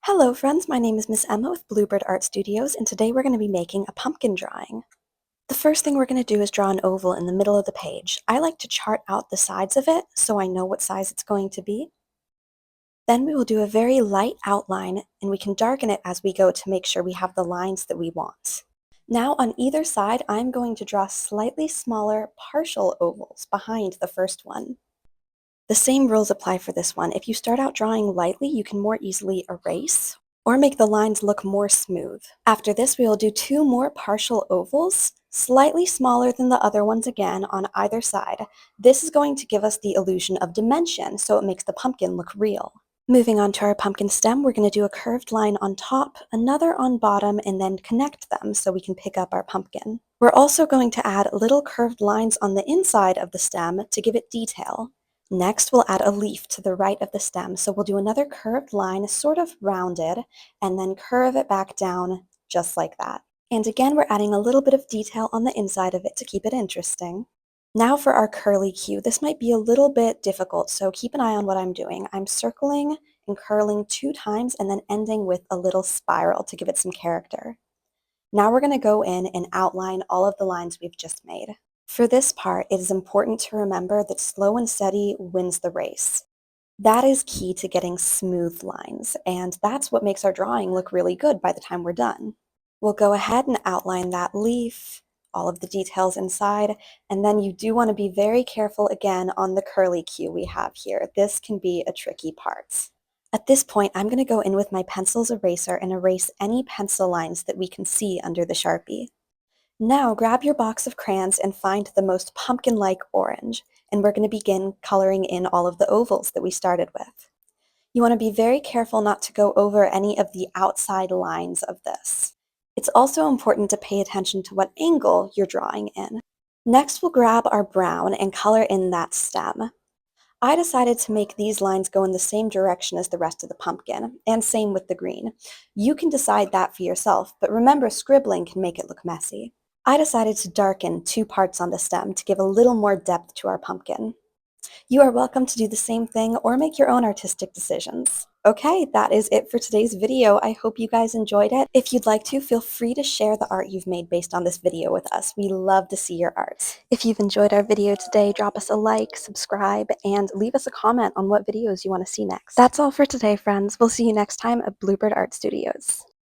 Hello friends, my name is Miss Emma with Bluebird Art Studios, and today we're going to be making a pumpkin drawing. The first thing we're going to do is draw an oval in the middle of the page. I like to chart out the sides of it so I know what size it's going to be. Then we will do a very light outline, and we can darken it as we go to make sure we have the lines that we want. Now on either side, I'm going to draw slightly smaller partial ovals behind the first one. The same rules apply for this one. If you start out drawing lightly, you can more easily erase or make the lines look more smooth. After this, we will do two more partial ovals, slightly smaller than the other ones again on either side. This is going to give us the illusion of dimension, so it makes the pumpkin look real. Moving on to our pumpkin stem, we're going to do a curved line on top, another on bottom, and then connect them so we can pick up our pumpkin. We're also going to add little curved lines on the inside of the stem to give it detail. Next, we'll add a leaf to the right of the stem, so we'll do another curved line, sort of rounded, and then curve it back down just like that. And again, we're adding a little bit of detail on the inside of it to keep it interesting. Now for our curly Q. This might be a little bit difficult, so keep an eye on what I'm doing. I'm circling and curling 2 times and then ending with a little spiral to give it some character. Now we're going to go in and outline all of the lines we've just made. For this part, it is important to remember that slow and steady wins the race. That is key to getting smooth lines, and that's what makes our drawing look really good by the time we're done. We'll go ahead and outline that leaf, all of the details inside, and then you do want to be very careful again on the curly Q we have here. This can be a tricky part. At this point, I'm going to go in with my pencil's eraser and erase any pencil lines that we can see under the Sharpie. Now grab your box of crayons and find the most pumpkin-like orange, and we're going to begin coloring in all of the ovals that we started with. You want to be very careful not to go over any of the outside lines of this. It's also important to pay attention to what angle you're drawing in. Next, we'll grab our brown and color in that stem. I decided to make these lines go in the same direction as the rest of the pumpkin, and same with the green. You can decide that for yourself, but remember, scribbling can make it look messy. I decided to darken 2 parts on the stem to give a little more depth to our pumpkin. You are welcome to do the same thing or make your own artistic decisions. Okay, that is it for today's video. I hope you guys enjoyed it. If you'd like to, feel free to share the art you've made based on this video with us. We love to see your art. If you've enjoyed our video today, drop us a like, subscribe, and leave us a comment on what videos you want to see next. That's all for today, friends. We'll see you next time at Bluebird Art Studios.